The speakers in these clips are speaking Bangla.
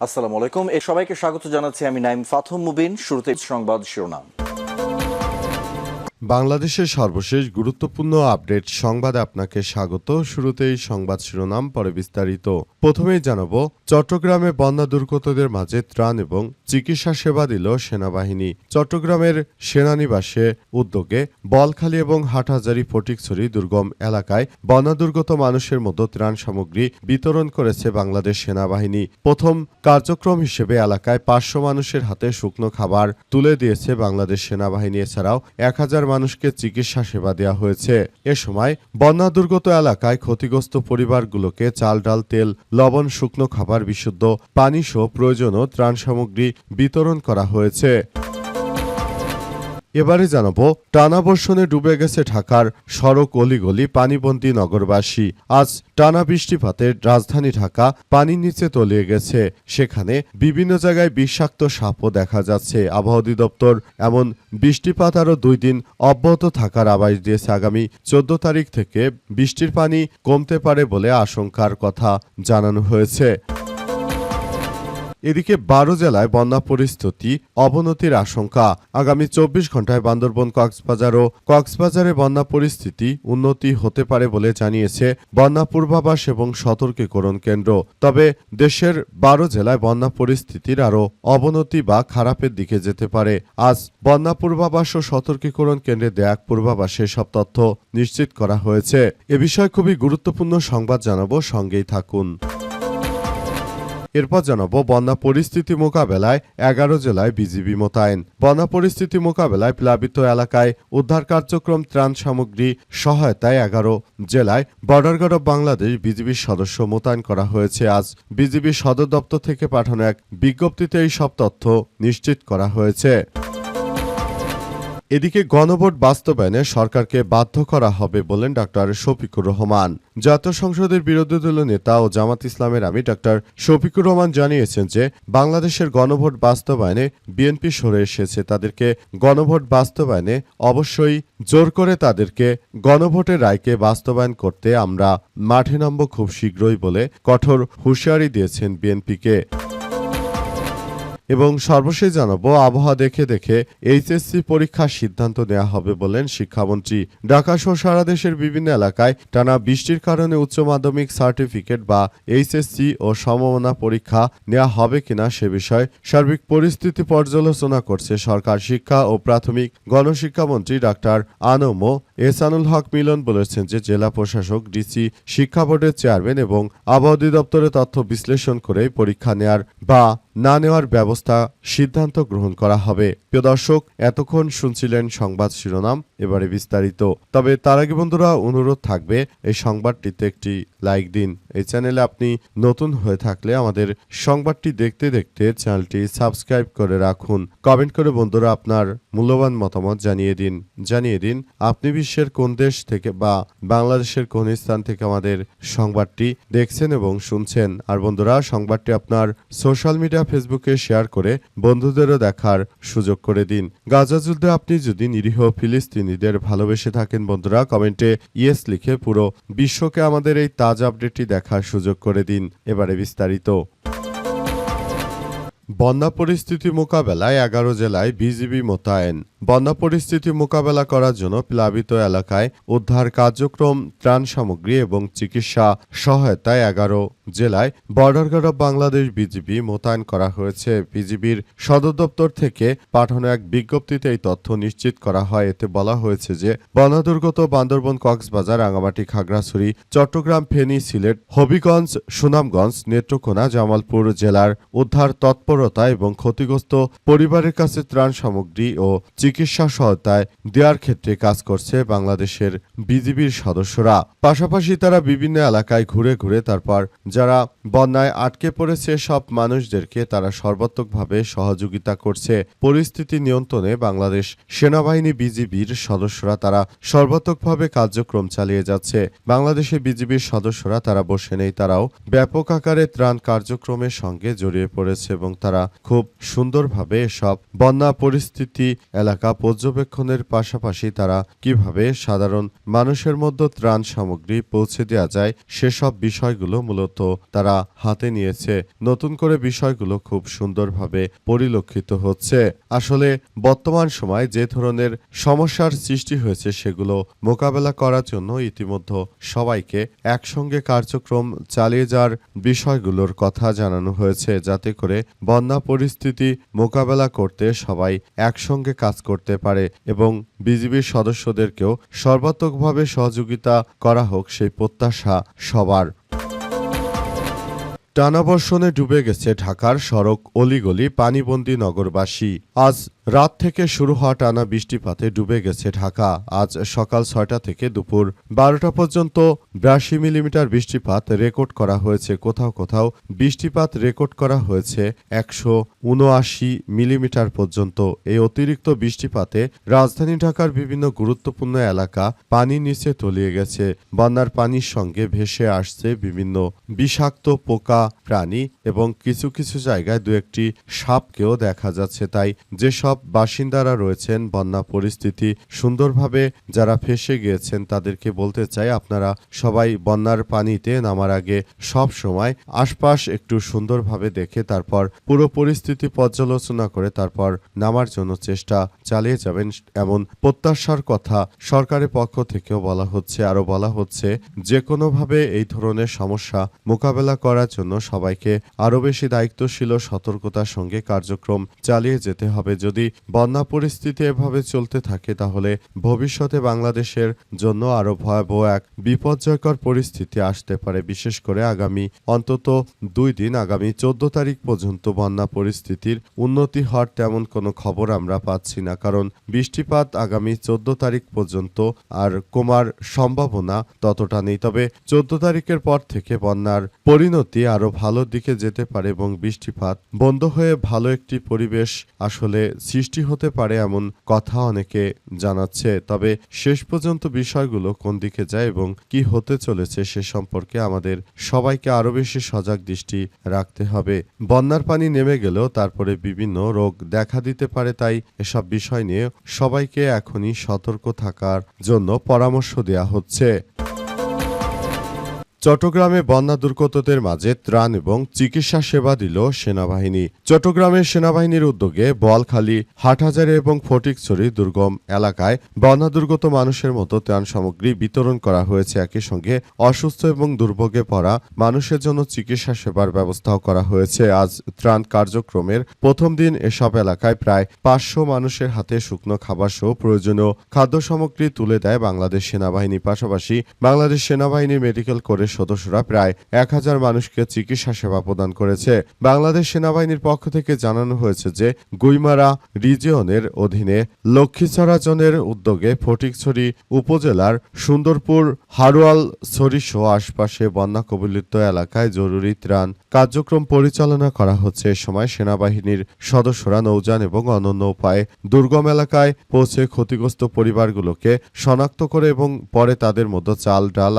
আসসালামু আলাইকুম। সবাইকে স্বাগত জানাচ্ছি আমি নাইম ফাথম মুবিন। শুরুতে সংবাদ শিরোনাম। বাংলাদেশের সর্বশেষ গুরুত্বপূর্ণ আপডেট সংবাদে আপনাকে স্বাগত। শুরুতেই সংবাদ শিরোনাম, পরে বিস্তারিত। প্রথমেই জানাবো, চট্টগ্রামে বন্যা দুর্গতদের মাঝে ত্রাণ এবং চিকিৎসা সেবা দিল সেনাবাহিনী। চট্টগ্রামের সেনানিবাসে উদ্যোগে বলখালী এবং হাটহাজারী ফটিকছড়ি দুর্গম এলাকায় বন্যা দুর্গত মানুষের মধ্যে ত্রাণ সামগ্রী বিতরণ করেছে বাংলাদেশ সেনাবাহিনী। প্রথম কার্যক্রম হিসেবে এলাকায় 500 মানুষের হাতে শুকনো খাবার তুলে দিয়েছে বাংলাদেশ সেনাবাহিনী। এছাড়াও 1000 মানুষকে চিকিৎসা সেবা দেওয়া হয়েছে। এ সময় বন্যা দুর্গত এলাকায় ক্ষতিগ্রস্ত পরিবারগুলোকে চাল, ডাল, তেল, লবণ, শুকনো খাবার, বিশুদ্ধ পানি সহ প্রয়োজনীয় ত্রাণ সামগ্রী বিতরণ করা হয়েছে। এবারে জানাবো, টানা বর্ষণে ডুবে গেছে ঢাকার সড়ক অলিগলি, পানিবন্দী নগরবাসী। আজ টানা বৃষ্টিপাতে রাজধানী ঢাকা পানির নিচে তলিয়ে গেছে। সেখানে বিভিন্ন জায়গায় বিষাক্ত সাপও দেখা যাচ্ছে। আবহাওয়া অধিদপ্তর এমন বৃষ্টিপাত আরও 2 দিন অব্যাহত থাকার আভাস দিয়েছে। আগামী 14 তারিখ থেকে বৃষ্টির পানি কমতে পারে বলে আশঙ্কার কথা জানানো হয়েছে। এদিকে 12 জেলায় বন্যা পরিস্থিতি অবনতির আশঙ্কা। আগামী 24 ঘন্টায় বান্দরবান, কক্সবাজার ও কক্সবাজারে বন্যা পরিস্থিতি উন্নতি হতে পারে বলে জানিয়েছে বন্যা পূর্বাভাস এবং সতর্কীকরণ কেন্দ্র। তবে দেশের 12 জেলায় বন্যা পরিস্থিতির আরও অবনতি বা খারাপের দিকে যেতে পারে। আজ বন্যা পূর্বাভাস ও সতর্কীকরণ কেন্দ্রে দেয়া এক পূর্বাভাসে সব তথ্য নিশ্চিত করা হয়েছে। এ বিষয়ে খুবই গুরুত্বপূর্ণ সংবাদ জানাবো, সঙ্গেই থাকুন। এরপর জানাবো, বন্যা পরিস্থিতি মোকাবেলায় 11 জেলায় বিজিবি মোতায়েন। বন্যা পরিস্থিতি মোকাবেলায় প্লাবিত এলাকায় উদ্ধার কার্যক্রম, ত্রাণ সামগ্রী সহায়তায় 11 জেলায় বর্ডার গার্ড অব বাংলাদেশ বিজিবির সদস্য মোতায়েন করা হয়েছে। আজ বিজিবি সদর দপ্তর থেকে পাঠানো এক বিজ্ঞপ্তিতে এই সব তথ্য নিশ্চিত করা হয়েছে। এদিকে গণভোট বাস্তবায়নে সরকারকে বাধ্য করা হবে বলেন ডাক্তার শফিকুর রহমান। জাতীয় সংসদের বিরোধী দলীয় নেতা ও জামাত ইসলামের আমির ডাক্তার শফিকুর রহমান জানিয়েছেন যে বাংলাদেশের গণভোট বাস্তবায়নে বিএনপি সরে এসেছে। তাদেরকে গণভোট বাস্তবায়নে অবশ্যই জোর করে তাদেরকে গণভোটের রায়কে বাস্তবায়ন করতে আমরা মাঠে নামব খুব শীঘ্রই বলে কঠোর হুঁশিয়ারি দিয়েছেন বিএনপিকে। এবং সর্বশেষ জানাবো, আবহাওয়া দেখে এইচএসসি পরীক্ষার সিদ্ধান্ত নেওয়া হবে বলেন শিক্ষামন্ত্রী। ঢাকা সহ সারা দেশের বিভিন্ন এলাকায় টানা বৃষ্টির কারণে উচ্চ মাধ্যমিক সার্টিফিকেট বা এইচএসসি ও সমমানা পরীক্ষা নেওয়া হবে কিনা সে বিষয়ে সার্বিক পরিস্থিতি পর্যালোচনা করছে সরকার। শিক্ষা ও প্রাথমিক গণশিক্ষামন্ত্রী ডাক্তার আনম এহসানুল হক মিলন বলেছেন যে জেলা প্রশাসক, ডিসি, শিক্ষা বোর্ডের চেয়ারম্যান এবং আবহাওয়া অধিদপ্তরের তথ্য বিশ্লেষণ করে পরীক্ষা নেওয়ার বা না নেওয়ার ব্যবস্থা সিদ্ধান্ত গ্রহণ করা হবে। প্রিয় দর্শক, এতক্ষণ শুনছিলেন সংবাদ শিরোনাম, এবারে বিস্তারিত। তবে তার আগে বন্ধুরা অনুরোধ থাকবে, এই সংবাদটিতে একটি লাইক দিন। এই চ্যানেলে আপনি নতুন হয়ে থাকলে আমাদের সংবাদটি দেখতে দেখতে চ্যানেলটি সাবস্ক্রাইব করে রাখুন। কমেন্ট করে বন্ধুরা আপনার মূল্যবান মতামত জানিয়ে দিন আপনি বিশ্বের কোন দেশ থেকে বা বাংলাদেশের কোন স্থান থেকে আমাদের সংবাদটি দেখছেন এবং শুনছেন। আর বন্ধুরা, সংবাদটি আপনার সোশ্যাল মিডিয়া ফেসবুকে শেয়ার করে বন্ধুদেরও দেখার সুযোগ করে দিন। গাজা যুদ্ধে আপনি যদি নিরীহ ফিলিস্তিনিদের ভালোবেসে থাকেন বন্ধুরা, কমেন্টে ইয়েস লিখে পুরো বিশ্বকে আমাদের এই তাজা আপডেটটি দেখার সুযোগ করে দিন। এবারে বিস্তারিত। বন্যা পরিস্থিতি মোকাবেলায় 11 জেলায় বিজিবি মোতায়েন। বন্যা পরিস্থিতি মোকাবেলা করার জন্য প্লাবিত এলাকায় উদ্ধার কার্যক্রম, ত্রাণ সামগ্রী এবং চিকিৎসা সহায়তায় 11 জেলায় border guard of Bangladesh BGB মোতায়েন করা হয়েছে। বিজিবির সদর দপ্তর থেকে পাঠানো এক বিজ্ঞপ্তিতে এই তথ্য নিশ্চিত করা হয়। এতে বলা হয়েছে যে বন্যা দুর্গত বান্দরবান, কক্সবাজার, রাঙামাটি, খাগড়াছড়ি, চট্টগ্রাম, ফেনী, সিলেট, হবিগঞ্জ, সুনামগঞ্জ, নেত্রকোনা, জামালপুর জেলার উদ্ধার তৎপরতা এবং ক্ষতিগ্রস্ত পরিবারের কাছে ত্রাণ সামগ্রী ও চিকিৎসা সহায়তায় দেওয়ার ক্ষেত্রে কাজ করছে বাংলাদেশের বিজিবির সদস্যরা। পাশাপাশি তারা বিভিন্ন এলাকায় ঘুরে ঘুরে তারপর যারা বন্যায় আটকে পড়েছে সব মানুষদেরকে তারা সর্বাত্মকভাবে সহযোগিতা করছে। পরিস্থিতি নিয়ন্ত্রণে বাংলাদেশ সেনাবাহিনী বিজিবির সদস্যরা তারা সর্বাত্মকভাবে কার্যক্রম চালিয়ে যাচ্ছে। বাংলাদেশের বিজিবির সদস্যরা তারা বসে নেই, তারাও ব্যাপক আকারে ত্রাণ কার্যক্রমের সঙ্গে জড়িয়ে পড়েছে এবং তারা খুব সুন্দরভাবে সব বন্যা পরিস্থিতি এলাকা এলাকা পর্যবেক্ষণের পাশাপাশি তারা কিভাবে সাধারণ মানুষের মধ্যে ত্রাণ সামগ্রী পৌঁছে দেওয়া যায় সেসব বিষয়গুলো মূলত তারা হাতে নিয়েছে। নতুন করে বিষয়গুলো খুব সুন্দরভাবে পরিলক্ষিত হচ্ছে। আসলে বর্তমান সময় যে ধরনের সমস্যার সৃষ্টি হয়েছে সেগুলো মোকাবেলা করার জন্য ইতিমধ্যে সবাইকে একসঙ্গে কার্যক্রম চালিয়ে যাওয়ার বিষয়গুলোর কথা জানানো হয়েছে, যাতে করে বন্যা পরিস্থিতি মোকাবেলা করতে সবাই একসঙ্গে কাজ করতে পারে এবং বিজিবির সদস্যদেরকেও সর্বাত্মকভাবে সহযোগিতা করা হোক সেই প্রত্যাশা সবার। টানা বর্ষণে ডুবে গেছে ঢাকার সড়ক অলিগলি, পানিবন্দী নগরবাসী। আজ রাত থেকে শুরু হওয়া টানা বৃষ্টিপাতে ডুবে গেছে ঢাকা। আজ সকাল ৬টা থেকে দুপুর ১২টা পর্যন্ত ৮২ মিলিমিটার বৃষ্টিপাত রেকর্ড করা হয়েছে। কোথাও কোথাও বৃষ্টিপাত রেকর্ড করা হয়েছে ১৭৯ মিলিমিটার পর্যন্ত। এই অতিরিক্ত বৃষ্টিপাতে রাজধানী ঢাকার বিভিন্ন গুরুত্বপূর্ণ এলাকা পানির নিচে তলিয়ে গেছে। বন্যার পানির সঙ্গে ভেসে আসছে বিভিন্ন বিষাক্ত পোকা, প্রাণী এবং কিছু কিছু জায়গায় দু একটি সাপকেও দেখা যাচ্ছে। তাই যেসব বাসিন্দারা রয়েছেন বন্যা পরিস্থিতি সুন্দরভাবে যারা ফেঁসে গিয়েছেন তাদেরকে বলতে চাই, আপনারা সবাই বন্যার পানিতে নামার আগে সব সময় আশপাশ একটু সুন্দরভাবে দেখে তারপর পুরো পরিস্থিতি পর্যালোচনা করে তারপর নামার জন্য চেষ্টা চালিয়ে যাবেন, এমন প্রত্যাশার কথা সরকারের পক্ষ থেকেও বলা হচ্ছে। আরও বলা হচ্ছে যে কোনোভাবে এই ধরনের সমস্যা মোকাবেলা করার জন্য সবাইকে আরও বেশি দায়িত্বশীল ও সতর্কতার সঙ্গে কার্যক্রম চালিয়ে যেতে হবে। যদি বন্যা পরিস্থিতি এভাবে চলতে থাকে তাহলে ভবিষ্যতে বাংলাদেশের জন্য আরও ভয়াবহ এক বিপর্যয়কর পরিস্থিতি আসতে পারে। বিশেষ করে আগামী অন্তত 2 দিন, আগামী 14 তারিখ পর্যন্ত বন্যা পরিস্থিতির উন্নতি হওয়ার তেমন কোনো খবর আমরা পাচ্ছি না, কারণ বৃষ্টিপাত আগামী 14 তারিখ পর্যন্ত আর কমার সম্ভাবনা ততটা নেই। তবে 14 তারিখের পর থেকে বন্যার পরিণতি আরও ভালো দিকে যেতে পারে এবং বৃষ্টিপাত বন্ধ হয়ে ভালো একটি পরিবেশ আসলে সৃষ্টি হতে পারে এমন কথা অনেকে জানাচ্ছে। তবে শেষ পর্যন্ত বিষয়গুলো কোন দিকে যায় এবং কি হতে চলেছে সে সম্পর্কে আমাদের সবাইকে আরও বেশি সজাগ দৃষ্টি রাখতে হবে। বন্যার পানি নেমে গেলেও তারপরে বিভিন্ন রোগ দেখা দিতে পারে, তাই এসব বিষয় নিয়ে সবাইকে এখনই সতর্ক থাকার জন্য পরামর্শ দেওয়া হচ্ছে। চট্টগ্রামে বন্যা দুর্গতদের মাঝে ত্রাণ এবং চিকিৎসা সেবা দিল সেনাবাহিনী। চট্টগ্রামের সেনাবাহিনীর উদ্যোগে বোয়ালখালী, হাটহাজারী এবং ফটিকছড়ি দুর্গম এলাকায় বন্যা দুর্গত মানুষের মতো ত্রাণ সামগ্রী বিতরণ করা হয়েছে। একই সঙ্গে অসুস্থ এবং দুর্ভোগে পড়া মানুষের জন্য চিকিৎসা সেবার ব্যবস্থাও করা হয়েছে। আজ ত্রাণ কার্যক্রমের প্রথম দিন এসব এলাকায় প্রায় ৫০০ মানুষের হাতে শুকনো খাবার সহ প্রয়োজনীয় খাদ্য সামগ্রী তুলে দেয় বাংলাদেশ সেনাবাহিনী। পাশাপাশি বাংলাদেশ সেনাবাহিনীর মেডিকেল কোরের সদস্যরা প্রায় ১০০০ মানুষকে চিকিৎসা সেবা প্রদান করেছে। বাংলাদেশ সেনাবাহিনীর পক্ষ থেকে জানানো হয়েছে যে গুইমারা রিজিয়নের অধীনে লক্ষ্মীছড়া জোনের উদ্যোগে ফটিকছড়ি উপজেলার সুন্দরপুর, হারোয়াল ছড়ি সহ আশপাশে বন্যা কবলিত এলাকায় জরুরি ত্রাণ কার্যক্রম পরিচালনা করা হচ্ছে। এ সময় সেনাবাহিনীর সদস্যরা নৌযান এবং অনন্য উপায়ে দুর্গম এলাকায় পৌঁছে ক্ষতিগ্রস্ত পরিবারগুলোকে শনাক্ত করে এবং পরে তাদের মধ্যে চাল, ডাল,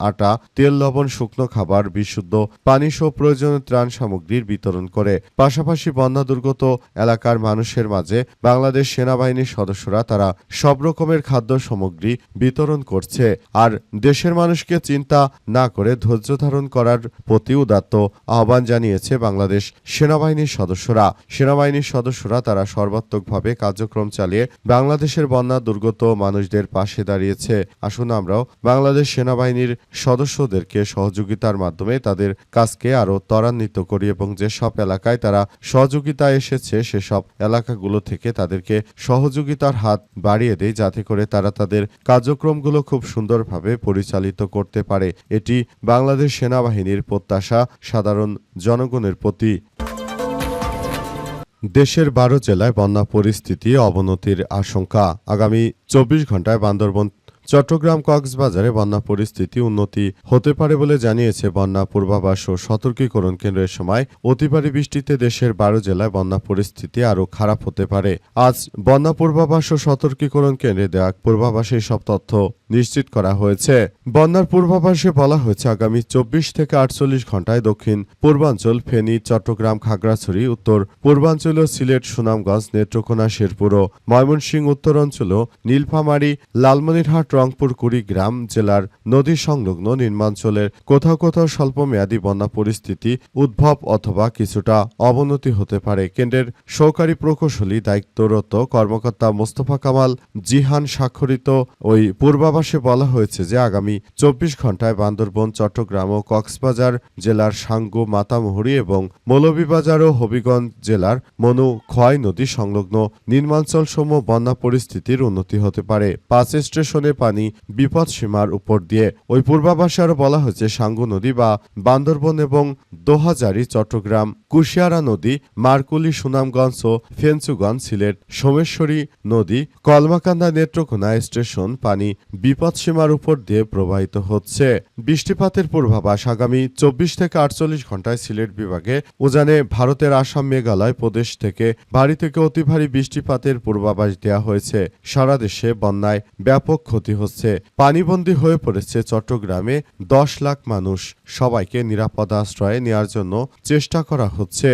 আটা, তেল, লবণ, শুকনো খাবার, বিশুদ্ধ পানি সহ প্রয়োজনীয় ত্রাণ সামগ্রীর বিতরণ করে। পাশাপাশি বন্যা দুর্গত এলাকার মানুষের মাঝে বাংলাদেশ সেনাবাহিনীর সদস্যরা তারা সব রকমের খাদ্য সামগ্রী বিতরণ করছে। আর দেশের মানুষকে চিন্তা না করে ধৈর্য ধারণ করার প্রতি উদাত্ত আহ্বান জানিয়েছে বাংলাদেশ সেনাবাহিনীর সদস্যরা। সেনাবাহিনীর সদস্যরা তারা সর্বাত্মকভাবে কার্যক্রম চালিয়ে বাংলাদেশের বন্যা দুর্গত মানুষদের পাশে দাঁড়িয়েছে। আসুন আমরাও বাংলাদেশ সেনাবাহিনীর সদস্যদেরকে সহযোগিতার মাধ্যমে তাদের কাজকে আরও ত্বরান্বিত করি এবং যেসব এলাকায় তারা সহযোগিতা এসেছে সেসব এলাকাগুলো থেকে তাদেরকে সহযোগিতার হাত বাড়িয়ে দেয়, যাতে করে তারা তাদের কার্যক্রমগুলো খুব সুন্দরভাবে পরিচালিত করতে পারে। এটি বাংলাদেশ সেনাবাহিনীর প্রত্যাশা সাধারণ জনগণের প্রতি। দেশের ১২ জেলায় বন্যা পরিস্থিতি অবনতির আশঙ্কা। আগামী ২৪ ঘন্টায় বান্দরবন, চট্টগ্রাম, কক্সবাজারে বন্যা পরিস্থিতি উন্নতি হতে পারে বলে জানিয়েছে বন্যা পূর্বাভাস ও সতর্কীকরণ কেন্দ্রের সময়। অতি ভারী বৃষ্টিতে দেশের ১২ জেলায় বন্যা পরিস্থিতি আরও খারাপ হতে পারে। আজ বন্যা পূর্বাভাস ও সতর্কীকরণ কেন্দ্রে দেওয়া পূর্বাভাসে সব তথ্য নিশ্চিত করা হয়েছে। বন্যার পূর্বাভাসে বলা হয়েছে আগামী 24 থেকে 48 ঘন্টায় দক্ষিণ পূর্বাঞ্চল, ফেনী, চট্টগ্রাম, খাগড়াছড়ি, উত্তর পূর্বাঞ্চল, সিলেট, সুনামগঞ্জ, নেত্রকোনা, শেরপুর ও ময়মনসিংহ উত্তরাঞ্চল, নীলফামারী, লালমনিরহাট, রংপুর, কুড়িগ্রাম জেলার নদী সংলগ্ন নিম্নাঞ্চলের কোথাও কোথাও স্বল্পমেয়াদী বন্যা পরিস্থিতি উদ্ভব অথবা কিছুটা অবনতি হতে পারে। কেন্দ্রের সহকারী প্রকৌশলী দায়িত্বরত কর্মকর্তা মোস্তফা কামাল জিহান স্বাক্ষরিত ওই পূর্বাভাসে বলা হয়েছে যে আগামী 24 ঘন্টায় বান্দরবন, চট্টগ্রাম ও কক্সবাজার জেলার সাঙ্গু, মাতামুহুরী এবং মৌলভীবাজার ও হবিগঞ্জ জেলার মনু খোয়াই নদী সংলগ্ন নিম্নাঞ্চলসমূহ বন্যা পরিস্থিতির উন্নতি হতে পারে। 5 স্টেশনে পানি বিপদসীমার উপর দিয়ে। ওই পূর্বাভাসে আরও বলা হয়েছে সাঙ্গু নদী বা বান্দরবন এবং দোহাজারী, চট্টগ্রাম, কুশিয়ারা নদী, মারকুলি, সুনামগঞ্জ ও ফেঞ্চুগঞ্জ, সিলেট, সোমেশ্বরী নদী, কলমাকান্দা, নেত্রকোনা স্টেশন পানি বিপদসীমার উপর দিয়ে প্রবাহিত হচ্ছে। বৃষ্টিপাতের পূর্বাভাস আগামী 24 থেকে 48 ঘন্টায় সিলেট বিভাগে উজানে ভারতের আসাম, মেঘালয় প্রদেশ থেকে ভারী থেকে অতি ভারী বৃষ্টিপাতের পূর্বাভাস দেওয়া হয়েছে। সারা দেশে বন্যায় ব্যাপক ক্ষতি হচ্ছে। পানিবন্দী হয়ে পড়েছে চট্টগ্রামে 10 লাখ মানুষ। সবাইকে নিরাপদ আশ্রয়ে নেওয়ার জন্য চেষ্টা করা হচ্ছে।